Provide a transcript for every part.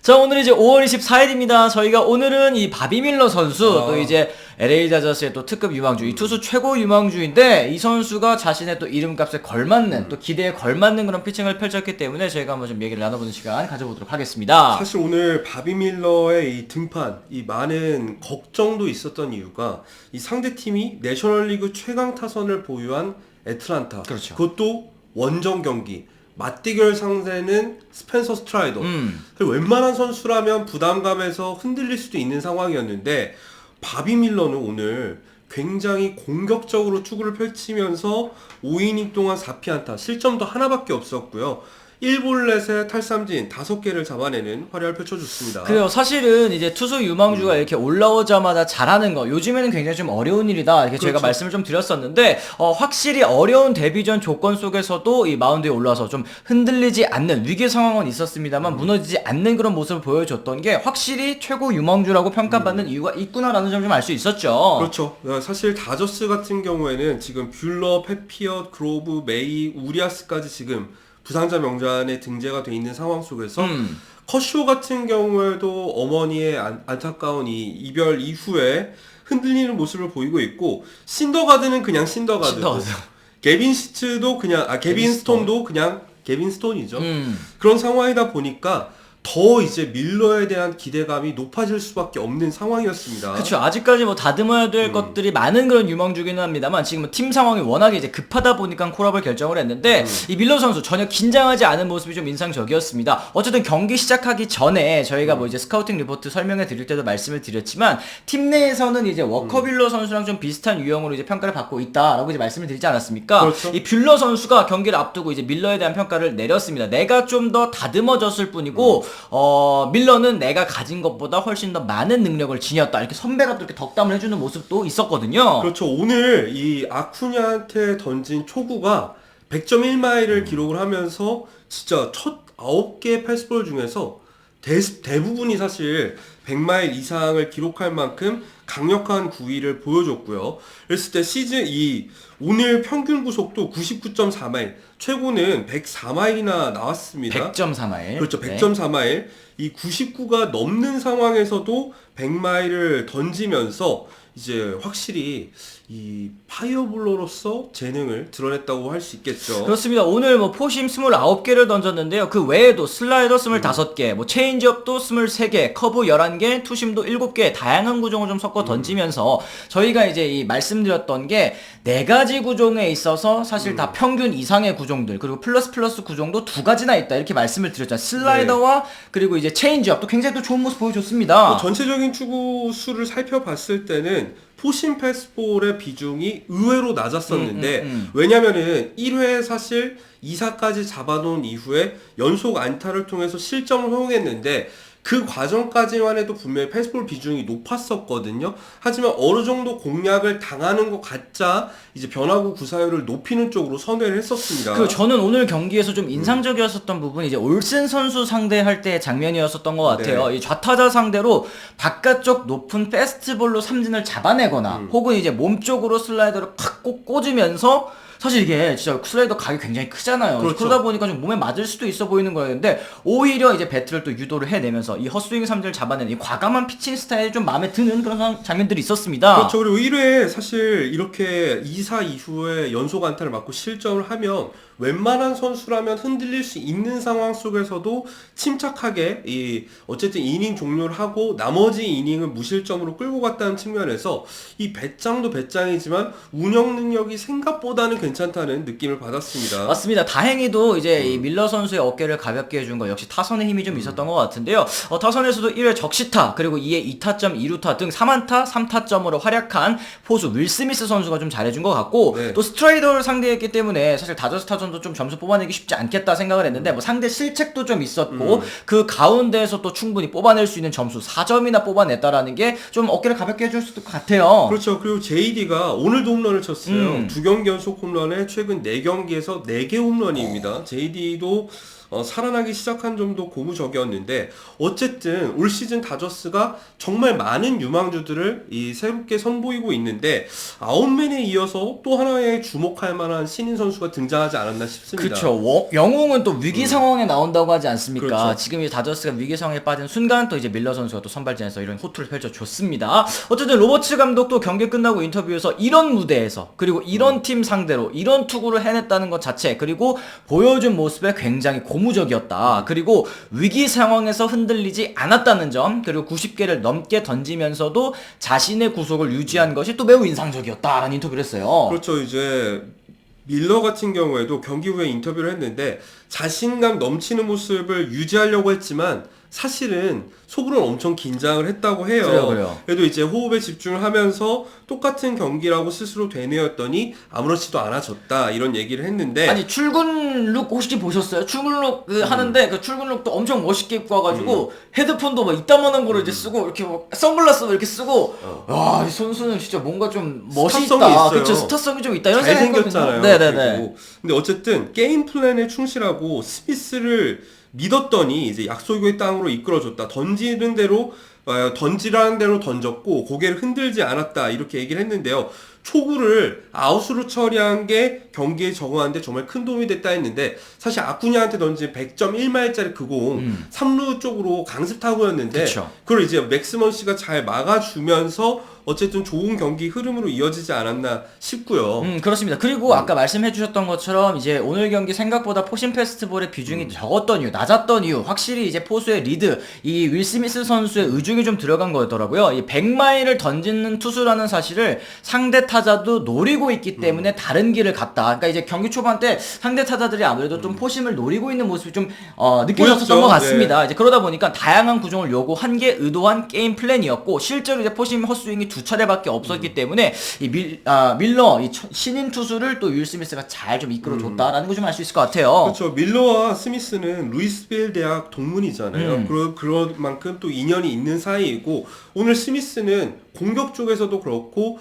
자, 오늘 이제 5월 24일입니다. 저희가 오늘은 이 바비 밀러 선수, 또 이제 LA 다저스의 또 특급 유망주, 이 투수 최고 유망주인데, 이 선수가 자신의 또 이름값에 걸맞는, 또 기대에 걸맞는 그런 피칭을 펼쳤기 때문에 저희가 한번 좀 얘기를 나눠보는 시간 가져보도록 하겠습니다. 사실 오늘 바비 밀러의 이 등판, 이 많은 걱정도 있었던 이유가 이 상대팀이 내셔널리그 최강 타선을 보유한 애틀란타. 그렇죠. 그것도 원정 경기. 맞대결 상대는 스펜서 스트라이더. 웬만한 선수라면 부담감에서 흔들릴 수도 있는 상황이었는데 바비 밀러는 오늘 굉장히 공격적으로 투구를 펼치면서 5이닝 동안 4피안타, 실점도 하나밖에 없었고요. 1볼넷에 탈삼진 5개를 잡아내는 활약을 펼쳐줬습니다. 그래요. 사실은 이제 투수 유망주가 이렇게 올라오자마자 잘하는 거, 요즘에는 굉장히 좀 어려운 일이다, 이렇게 저희가 말씀을 좀 드렸었는데, 확실히 어려운 데뷔전 조건 속에서도 이 마운드에 올라와서 좀 흔들리지 않는, 위기 상황은 있었습니다만 무너지지 않는 그런 모습을 보여줬던 게 확실히 최고 유망주라고 평가받는 이유가 있구나라는 점 좀 알 수 있었죠. 그렇죠. 사실 다저스 같은 경우에는 지금 뷰러, 페피엇, 그로브, 메이, 우리아스까지 지금 부상자 명단에 등재가 돼 있는 상황 속에서 커쇼 같은 경우에도 어머니의 안타까운 이 이별 이후에 흔들리는 모습을 보이고 있고, 신더가드는 그냥 신더가드고, 게빈 시츠도 그냥 게빈 스톤도 그냥 게빈 스톤이죠. 그런 상황이다 보니까 더 이제 밀러에 대한 기대감이 높아질 수밖에 없는 상황이었습니다. 그렇죠. 아직까지 뭐 다듬어야 될 것들이 많은 그런 유망주기는 합니다만, 지금 팀 상황이 워낙에 이제 급하다 보니까 콜업을 결정을 했는데, 이 밀러 선수 전혀 긴장하지 않은 모습이 좀 인상적이었습니다. 어쨌든 경기 시작하기 전에 저희가 뭐 이제 스카우팅 리포트 설명해 드릴 때도 말씀을 드렸지만, 팀 내에서는 이제 워커 뷰러 선수랑 좀 비슷한 유형으로 이제 평가를 받고 있다라고 이제 말씀을 드리지 않았습니까? 그렇죠. 이 뷰러 선수가 경기를 앞두고 이제 밀러에 대한 평가를 내렸습니다. 내가 좀 더 다듬어졌을 뿐이고, 밀러는 내가 가진 것보다 훨씬 더 많은 능력을 지녔다, 이렇게 선배가 또 이렇게 덕담을 해주는 모습도 있었거든요. 그렇죠. 오늘 이 아쿠냐한테 던진 초구가 100.1마일을 기록을 하면서 진짜 첫 9개 패스볼 중에서 대부분이 사실 100마일 이상을 기록할 만큼 강력한 구위를 보여줬고요. 그랬을 때 오늘 평균 구속도 99.4마일, 최고는 104마일이나 나왔습니다. 100.4마일. 그렇죠. 100.4마일. 이 99가 넘는 상황에서도 100마일을 던지면서 이제 확실히 이 파이어볼러로서 재능을 드러냈다고 할 수 있겠죠. 그렇습니다. 오늘 뭐 포심 29개를 던졌는데요. 그 외에도 슬라이더 25개, 뭐 체인지업도 23개, 커브 11개, 투심도 7개, 다양한 구종을 좀 섞어 던지면서, 저희가 이제 이 말씀드렸던 게 4가지 구종에 있어서 사실 다 평균 이상의 구종들, 그리고 플러스 구종도 2가지나 있다, 이렇게 말씀을 드렸잖아요. 슬라이더와 그리고 이제 체인지업도 굉장히 또 좋은 모습 보여줬습니다. 전체적인 추구 수를 살펴봤을 때는 포심 패스볼의 비중이 의외로 낮았었는데, 왜냐면은 1회에 사실 2사까지 잡아놓은 이후에 연속 안타를 통해서 실점을 허용했는데, 그 과정까지만 해도 분명히 패스볼 비중이 높았었거든요. 하지만 어느 정도 공략을 당하는 것 같자 이제 변화구 구사율을 높이는 쪽으로 선회를 했었습니다. 그 저는 오늘 경기에서 좀 인상적이었었던 부분이 이제 올슨 선수 상대할 때의 장면이었었던 것 같아요. 네. 이 좌타자 상대로 바깥쪽 높은 패스트볼로 삼진을 잡아내거나 혹은 이제 몸쪽으로 슬라이더를 팍 꽂으면서, 사실 이게 진짜 슬라이더 각이 굉장히 크잖아요. 그렇죠. 그러다 보니까 좀 몸에 맞을 수도 있어 보이는 거였는데, 오히려 이제 배트를 또 유도를 해내면서 이 헛스윙 삼진을 잡아내는 이 과감한 피칭 스타일이 좀 마음에 드는 그런 장면들이 있었습니다. 그렇죠. 그리고 1회에 사실 이렇게 2사 이후에 연속 안타를 맞고 실점을 하면 웬만한 선수라면 흔들릴 수 있는 상황 속에서도 침착하게 어쨌든 이닝 종료를 하고 나머지 이닝은 무실점으로 끌고 갔다는 측면에서 이 배짱도 배짱이지만 운영 능력이 생각보다는 괜찮다는 느낌을 받았습니다. 맞습니다. 다행히도 이제 이 밀러 선수의 어깨를 가볍게 해준 거 역시 타선의 힘이 좀 있었던 것 같은데요. 타선에서도 1회 적시타, 그리고 2회 2타점 2루타 등 3안타 3타점으로 활약한 포수 윌 스미스 선수가 좀 잘해준 것 같고, 네. 또 스트라이더를 상대했기 때문에 사실 다저스 타선도 좀 점수 뽑아내기 쉽지 않겠다 생각을 했는데, 뭐 상대 실책도 좀 있었고 그 가운데에서 또 충분히 뽑아낼 수 있는 점수 4점이나 뽑아냈다라는 게 좀 어깨를 가볍게 해줄 것 같아요. 그렇죠. 그리고 JD가 오늘도 홈런을 쳤어요. 2경기 연속 홈런 홈런에 최근 4경기에서 4개 홈런입니다. JD도 살아나기 시작한 점도 고무적이었는데 어쨌든 올 시즌 다저스가 정말 많은 유망주들을 새롭게 선보이고 있는데 아웃맨에 이어서 또 하나의 주목할 만한 신인 선수가 등장하지 않았나 싶습니다. 그렇죠. 영웅은 또 위기 상황에 나온다고 하지 않습니까? 그렇죠. 지금 이 다저스가 위기 상황에 빠진 순간 또 이제 밀러 선수가 또 선발진에서 이런 호투를 펼쳐줬습니다. 어쨌든 로버츠 감독도 경기 끝나고 인터뷰에서 이런 무대에서 그리고 이런 팀 상대로 이런 투구를 해냈다는 것 자체 그리고 보여준 모습에 굉장히 고무적이었다. 그리고 위기 상황에서 흔들리지 않았다는 점 그리고 90개를 넘게 던지면서도 자신의 구속을 유지한 것이 또 매우 인상적이었다라는 인터뷰를 했어요. 그렇죠. 이제 밀러 같은 경우에도 경기 후에 인터뷰를 했는데 자신감 넘치는 모습을 유지하려고 했지만 사실은 속으로는 엄청 긴장을 했다고 해요. 그래요. 그래도 이제 호흡에 집중을 하면서 똑같은 경기라고 스스로 되뇌었더니 아무렇지도 않아졌다 이런 얘기를 했는데 아니 출근룩 혹시 보셨어요? 출근룩 하는데 그 출근룩도 엄청 멋있게 입고 와가지고 헤드폰도 막 이따만한 거를 이제 쓰고 이렇게 뭐 선글라스도 이렇게 쓰고 와, 이 선수는 진짜 뭔가 좀 멋이 스타성이 있다. 있어요. 그렇죠, 스타성이 좀 있다 이런 생각했거든요. 잘생겼잖아요. 네네네. 그리고. 근데 어쨌든 게임 플랜에 충실하고 스미스를 믿었더니 이제 약속의 땅으로 이끌어줬다. 던지는 대로 던지라는 대로 던졌고 고개를 흔들지 않았다 이렇게 얘기를 했는데요. 초구를 아웃으로 처리한 게 경기에 적응하는데 정말 큰 도움이 됐다 했는데 사실 아쿠냐한테 던진 100.1마일짜리 그 공 3루 쪽으로 강습 타구였는데 그걸 이제 맥스먼 씨가 잘 막아주면서 어쨌든 좋은 경기 흐름으로 이어지지 않았나 싶고요. 그렇습니다. 그리고 아까 말씀해주셨던 것처럼 이제 오늘 경기 생각보다 포신 페스티벌의 비중이 적었던 이유, 낮았던 이유, 확실히 이제 포수의 리드, 이 윌 스미스 선수의 의중이 좀 들어간 거였더라고요. 이 100마일을 던지는 투수라는 사실을 상대 타자도 노리고 있기 때문에 다른 길을 갔다. 그러니까 이제 경기 초반 때 상대 타자들이 아무래도 좀 포심을 노리고 있는 모습이 좀 느껴졌던 것 같습니다. 네. 이제 그러다 보니까 다양한 구종을 요구한 게 의도한 게임 플랜이었고 실제로 이제 포심 헛스윙이 2차례밖에 없었기 때문에 이 밀러 이 신인 투수를 또 윌 스미스가 잘 좀 이끌어줬다라는 거 좀 알 수 있을 것 같아요. 그렇죠. 밀러와 스미스는 루이스빌 대학 동문이잖아요. 그런 만큼 또 인연이 있는 사이이고 오늘 스미스는 공격 쪽에서도 그렇고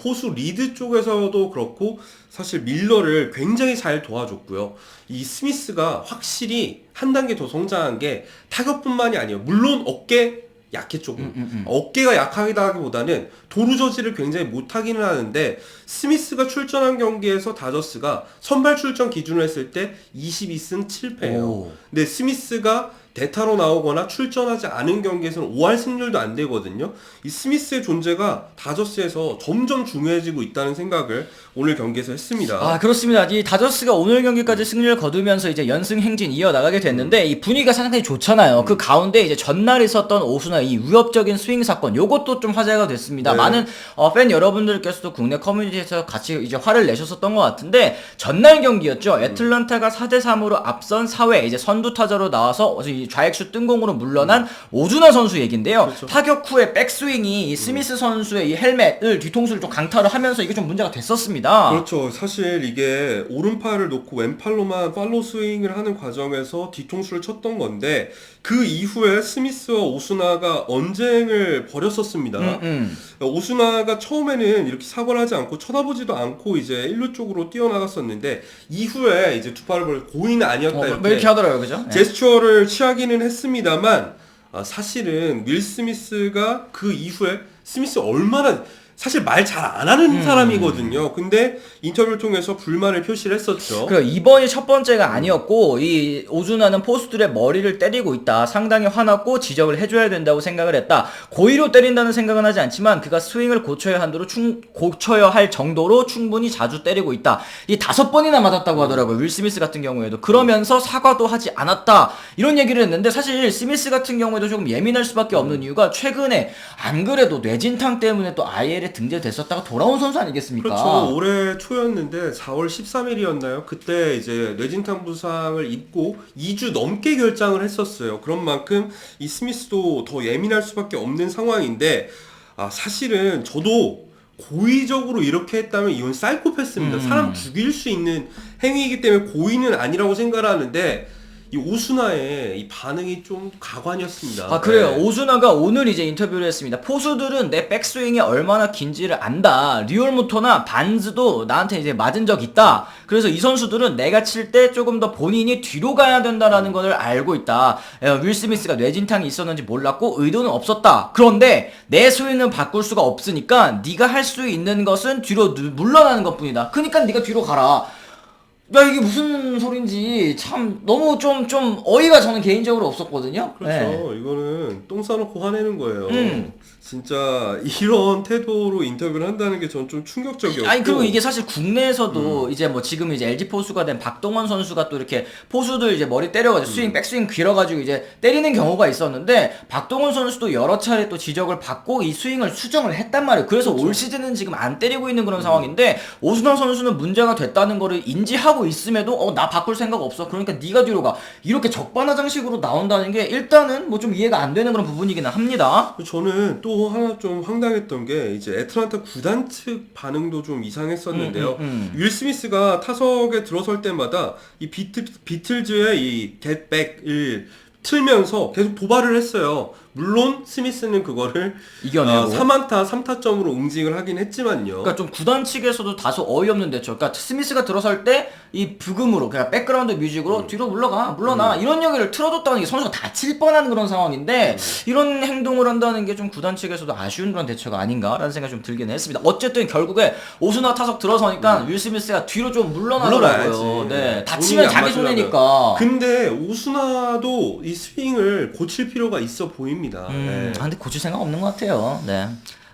포수 리드 쪽에서도 그렇고 사실 밀러를 굉장히 잘 도와줬고요. 이 스미스가 확실히 한 단계 더 성장한 게 타격뿐만이 아니에요. 물론 어깨 약해 조금. 어깨가 약하다기보다는 도루 저지를 굉장히 못하기는 하는데 스미스가 출전한 경기에서 다저스가 선발 출전 기준으로 했을 때 22승 7패예요. 근데 스미스가 대타로 나오거나 출전하지 않은 경기에서는 5할 승률도 안 되거든요. 이 스미스의 존재가 다저스에서 점점 중요해지고 있다는 생각을 오늘 경기에서 했습니다. 그렇습니다. 이 다저스가 오늘 경기까지 승리를 거두면서 이제 연승 행진 이어나가게 됐는데 이 분위기가 상당히 좋잖아요. 그 가운데 이제 전날 있었던 오수나 이 위협적인 스윙 사건 요것도 좀 화제가 됐습니다. 네. 많은 팬 여러분들께서도 국내 커뮤니티에서 같이 이제 화를 내셨었던 것 같은데 전날 경기였죠. 애틀란타가 4대3으로 앞선 4회 이제 선두 타자로 나와서 이 좌익수 뜬공으로 물러난 오주나 선수 얘긴데요. 그렇죠. 타격 후에 백스윙이 스미스 선수의 이 헬멧을 뒤통수를 좀 강타를 하면서 이게 좀 문제가 됐었습니다. 그렇죠. 사실 이게 오른팔을 놓고 왼팔로만 팔로우 스윙을 하는 과정에서 뒤통수를 쳤던 건데 그 이후에 스미스와 오수나가 언쟁을 벌였었습니다. 오수나가 처음에는 이렇게 사과를 하지 않고 쳐다보지도 않고 이제 1루 쪽으로 뛰어나갔었는데 이후에 이제 두 팔을 벌려 고의는 아니었다 이렇게 하더라고요, 그죠? 제스처를 취하기는 했습니다만 사실은 윌 스미스가 그 이후에 스미스 얼마나 사실 말 잘 안 하는 사람이거든요. 근데 인터뷰를 통해서 불만을 표시를 했었죠. 그래, 이번이 첫 번째가 아니었고 이 오주나는 포수들의 머리를 때리고 있다. 상당히 화났고 지적을 해줘야 된다고 생각을 했다. 고의로 때린다는 생각은 하지 않지만 그가 스윙을 고쳐야 할 정도로 충분히 자주 때리고 있다. 이 5번이나 맞았다고 하더라고요. 윌 스미스 같은 경우에도. 그러면서 사과도 하지 않았다. 이런 얘기를 했는데 사실 스미스 같은 경우에도 조금 예민할 수밖에 없는 이유가 최근에 안 그래도 뇌진탕 때문에 또 IL에 등재됐었다가 돌아온 선수 아니겠습니까? 그렇죠. 올해 초였는데 4월 13일이었나요? 그때 이제 뇌진탕 부상을 입고 2주 넘게 결장을 했었어요. 그런 만큼 이 스미스도 더 예민할 수밖에 없는 상황인데 사실은 저도 고의적으로 이렇게 했다면 이건 사이코패스입니다. 사람 죽일 수 있는 행위이기 때문에 고의는 아니라고 생각을 하는데 이 오수나의 이 반응이 좀 가관이었습니다. 아, 그래요. 네. 오수나가 오늘 이제 인터뷰를 했습니다. 포수들은 내 백스윙이 얼마나 긴지를 안다. 리얼무토나 반즈도 나한테 이제 맞은 적 있다. 그래서 이 선수들은 내가 칠 때 조금 더 본인이 뒤로 가야 된다라는 것을 알고 있다. 윌 스미스가 뇌진탕이 있었는지 몰랐고 의도는 없었다. 그런데 내 스윙은 바꿀 수가 없으니까 네가 할 수 있는 것은 뒤로 물러나는 것뿐이다. 그러니까 네가 뒤로 가라. 야, 이게 무슨 소린지 참 너무 좀 어이가 저는 개인적으로 없었거든요. 그렇죠. 네. 이거는 똥 싸놓고 화내는 거예요. 음. 진짜 이런 태도로 인터뷰를 한다는 게 전 좀 충격적이었고. 아니, 그리고 이게 사실 국내에서도 이제 뭐 지금 이제 LG 포수가 된 박동원 선수가 또 이렇게 포수들 이제 머리 때려가지고 스윙, 백스윙 길어가지고 이제 때리는 경우가 있었는데 박동원 선수도 여러 차례 또 지적을 받고 이 스윙을 수정을 했단 말이에요. 그래서 올 시즌은 지금 안 때리고 있는 그런 상황인데 오순환 선수는 문제가 됐다는 거를 인지하고 있음에도 나 바꿀 생각 없어. 그러니까 네가 뒤로 가. 이렇게 적반하장식으로 나온다는 게 일단은 뭐 좀 이해가 안 되는 그런 부분이기는 합니다. 저는 또 하나 좀 황당했던 게 이제 애틀란타 구단 측 반응도 좀 이상했었는데요. 윌 스미스가 타석에 들어설 때마다 이 비틀즈의 이 겟백을 틀면서 계속 도발을 했어요. 물론 스미스는 그거를 이겨내고 3안타 3타점으로 응징을 하긴 했지만요. 그러니까 좀 구단 측에서도 다소 어이없는 대처. 그러니까 스미스가 들어설 때 이 브금으로 그냥 백그라운드 뮤직으로 뒤로 물러나 이런 얘기를 틀어줬다는 게 선수가 다칠 뻔한 그런 상황인데 이런 행동을 한다는 게 좀 구단 측에서도 아쉬운 그런 대처가 아닌가라는 생각이 좀 들긴 했습니다. 어쨌든 결국에 오스나 타석 들어서니까 윌 스미스가 뒤로 좀 물러나더라고요. 네, 다치면 자기 손해니까. 근데 오스나도 이 스윙을 고칠 필요가 있어 보입니다. 네. 근데 고칠 생각 없는 것 같아요. 네.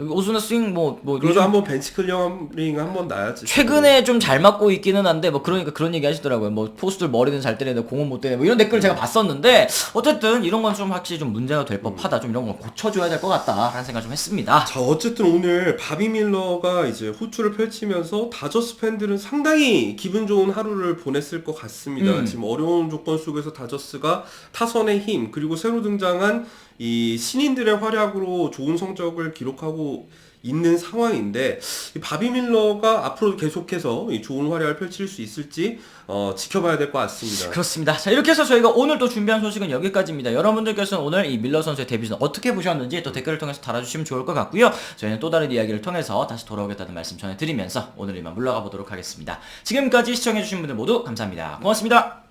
오스나 스윙 그래도 요즘 한번 벤치 클리어링 한번 놔야지. 최근에 좀 잘 맞고 있기는 한데 뭐 그러니까 그런 얘기 하시더라고요. 뭐 포수들 머리는 잘 때리는데 공은 못 때리네. 뭐 이런 댓글 제가 봤었는데 어쨌든 이런 건 좀 확실히 좀 문제가 될 법하다. 좀 이런 건 고쳐줘야 될 것 같다라는 생각 좀 했습니다. 자, 어쨌든 오늘 바비 밀러가 이제 호투를 펼치면서 다저스 팬들은 상당히 기분 좋은 하루를 보냈을 것 같습니다. 지금 어려운 조건 속에서 다저스가 타선의 힘 그리고 새로 등장한 이 신인들의 활약으로 좋은 성적을 기록하고 있는 상황인데 이 바비 밀러가 앞으로 계속해서 이 좋은 활약을 펼칠 수 있을지 지켜봐야 될 것 같습니다. 그렇습니다. 자, 이렇게 해서 저희가 오늘 또 준비한 소식은 여기까지입니다. 여러분들께서는 오늘 이 밀러 선수의 데뷔전 어떻게 보셨는지 또 댓글을 통해서 달아주시면 좋을 것 같고요. 저희는 또 다른 이야기를 통해서 다시 돌아오겠다는 말씀 전해드리면서 오늘 이만 물러가 보도록 하겠습니다. 지금까지 시청해주신 분들 모두 감사합니다. 고맙습니다.